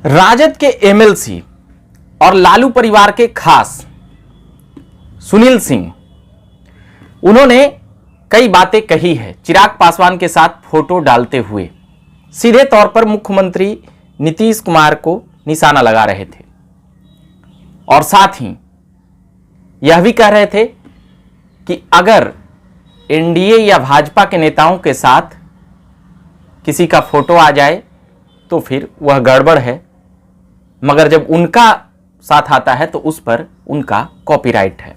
राजद के एमएलसी और लालू परिवार के खास सुनील सिंह, उन्होंने कई बातें कही है चिराग पासवान के साथ फोटो डालते हुए। सीधे तौर पर मुख्यमंत्री नीतीश कुमार को निशाना लगा रहे थे और साथ ही यह भी कह रहे थे कि अगर एनडीए या भाजपा के नेताओं के साथ किसी का फोटो आ जाए तो फिर वह गड़बड़ है, मगर जब उनका साथ आता है तो उस पर उनका कॉपीराइट है।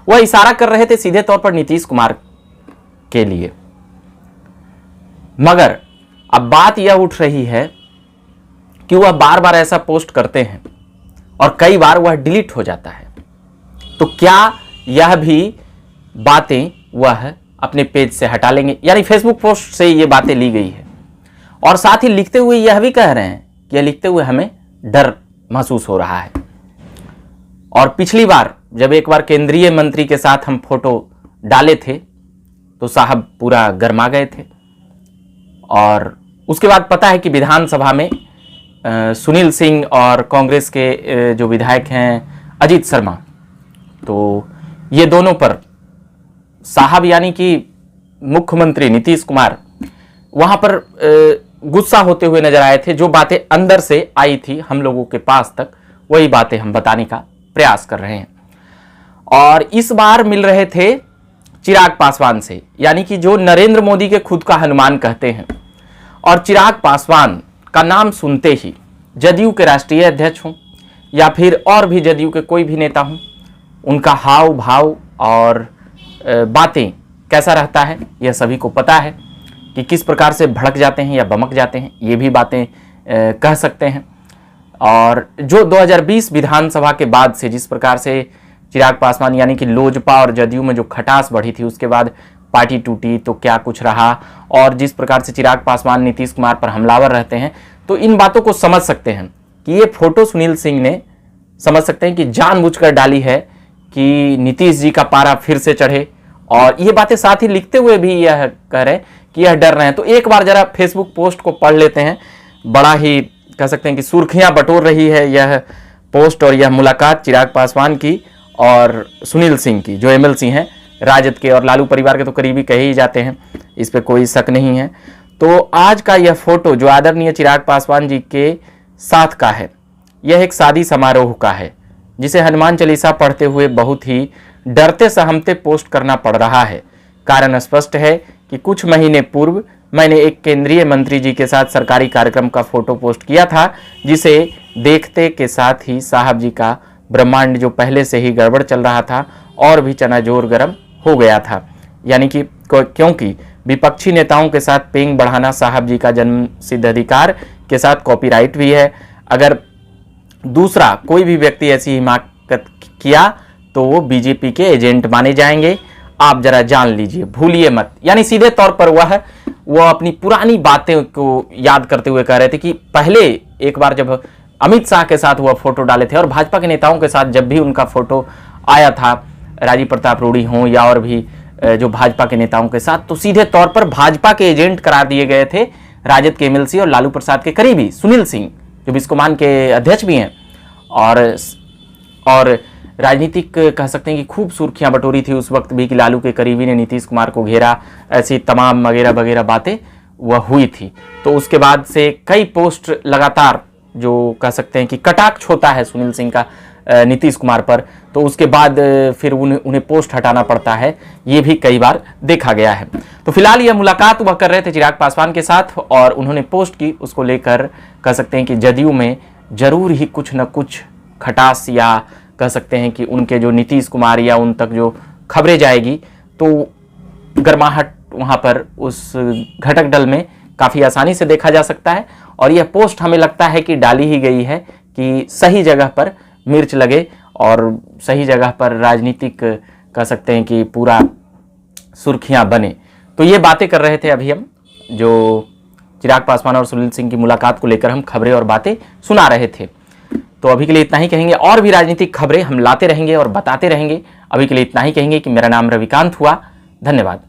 वह इशारा कर रहे थे सीधे तौर पर नीतीश कुमार के लिए। मगर अब बात यह उठ रही है कि वह बार बार ऐसा पोस्ट करते हैं और कई बार वह डिलीट हो जाता है, तो क्या यह भी बातें वह अपने पेज से हटा लेंगे? यानी फेसबुक पोस्ट से ये बातें ली गई है। और साथ ही लिखते हुए यह भी कह रहे हैं कि लिखते हुए हमें डर महसूस हो रहा है। और पिछली बार जब एक बार केंद्रीय मंत्री के साथ हम फोटो डाले थे तो साहब पूरा गर्मा गए थे। और उसके बाद पता है कि विधानसभा में सुनील सिंह और कांग्रेस के जो विधायक हैं अजीत शर्मा, तो ये दोनों पर साहब यानी कि मुख्यमंत्री नीतीश कुमार वहां पर गुस्सा होते हुए नजर आए थे। जो बातें अंदर से आई थी हम लोगों के पास तक, वही बातें हम बताने का प्रयास कर रहे हैं। और इस बार मिल रहे थे चिराग पासवान से, यानी कि जो नरेंद्र मोदी के खुद का हनुमान कहते हैं। और चिराग पासवान का नाम सुनते ही जदयू के राष्ट्रीय अध्यक्ष हों या फिर और भी जदयू के कोई भी नेता हों, उनका हाव भाव और बातें कैसा रहता है यह सभी को पता है कि किस प्रकार से भड़क जाते हैं या बमक जाते हैं, ये भी बातें कह सकते हैं। और जो 2020 विधानसभा के बाद से जिस प्रकार से चिराग पासवान यानी कि लोजपा और जदयू में जो खटास बढ़ी थी, उसके बाद पार्टी टूटी तो क्या कुछ रहा, और जिस प्रकार से चिराग पासवान नीतीश कुमार पर हमलावर रहते हैं, तो इन बातों को समझ सकते हैं कि ये फोटो सुनील सिंह ने समझ सकते हैं कि जानबूझकर डाली है कि नीतीश जी का पारा फिर से चढ़े। और ये बातें साथ ही लिखते हुए भी यह कह रहे हैं कि यह डर रहे हैं। तो एक बार जरा फेसबुक पोस्ट को पढ़ लेते हैं। बड़ा ही कह सकते हैं कि सुर्खियां बटोर रही है यह पोस्ट और यह मुलाकात चिराग पासवान की और सुनील सिंह की, जो एमएलसी हैं राजद के और लालू परिवार के तो करीबी कहे ही जाते हैं, इस पर कोई शक नहीं है। तो आज का यह फोटो जो आदरणीय चिराग पासवान जी के साथ का है, यह एक शादी समारोह का है, जिसे हनुमान चालीसा पढ़ते हुए बहुत ही डरते सहमते पोस्ट करना पड़ रहा है। कारण स्पष्ट है कि कुछ महीने पूर्व मैंने एक केंद्रीय मंत्री जी के साथ सरकारी कार्यक्रम का फोटो पोस्ट किया था, जिसे देखते के साथ ही साहब जी का ब्रह्मांड जो पहले से ही गड़बड़ चल रहा था और भी चनाजोर गर्म हो गया था। यानी कि क्योंकि विपक्षी नेताओं के साथ पेंग बढ़ाना साहब जी का जन्म सिद्ध अधिकार के साथ कॉपीराइट भी है। अगर दूसरा कोई भी व्यक्ति ऐसी हिमाकत किया तो वो बीजेपी के एजेंट माने जाएंगे। आप जरा जान लीजिए, भूलिए मत। यानी सीधे तौर पर वह अपनी पुरानी बातें को याद करते हुए कह रहे थे कि पहले एक बार जब अमित शाह के साथ वह फोटो डाले थे और भाजपा के नेताओं के साथ जब भी उनका फोटो आया था, राजीव प्रताप रूडी हों या और भी जो भाजपा के नेताओं के साथ, तो सीधे तौर पर भाजपा के एजेंट करार दिए गए थे राजद के एमएलसी और लालू प्रसाद के करीबी सुनील सिंह, जो बिस्कोमान के अध्यक्ष भी हैं। और राजनीतिक कह सकते हैं कि खूब सुर्खियां बटोरी थी उस वक्त भी कि लालू के करीबी ने नीतीश कुमार को घेरा, ऐसी तमाम वगैरह वगैरह बातें वह हुई थी। तो उसके बाद से कई पोस्ट लगातार जो कह सकते हैं कि कटाक्ष होता है सुनील सिंह का नीतीश कुमार पर, तो उसके बाद फिर उन्हें पोस्ट हटाना पड़ता है, ये भी कई बार देखा गया है। तो फिलहाल यह मुलाकात वह कर रहे थे चिराग पासवान के साथ और उन्होंने पोस्ट की, उसको लेकर कह सकते हैं कि जदयू में जरूर ही कुछ न कुछ खटास या कह सकते हैं कि उनके जो नीतीश कुमार या उन तक जो खबरें जाएगी तो गर्माहट वहाँ पर उस घटक दल में काफ़ी आसानी से देखा जा सकता है। और यह पोस्ट हमें लगता है कि डाली ही गई है कि सही जगह पर मिर्च लगे और सही जगह पर राजनीतिक कह सकते हैं कि पूरा सुर्खियां बने। तो ये बातें कर रहे थे अभी हम, जो चिराग पासवान और सुनील सिंह की मुलाकात को लेकर हम खबरें और बातें सुना रहे थे। तो अभी के लिए इतना ही कहेंगे, और भी राजनीतिक खबरें हम लाते रहेंगे और बताते रहेंगे। अभी के लिए इतना ही कहेंगे कि मेरा नाम रविकांत हुआ। धन्यवाद।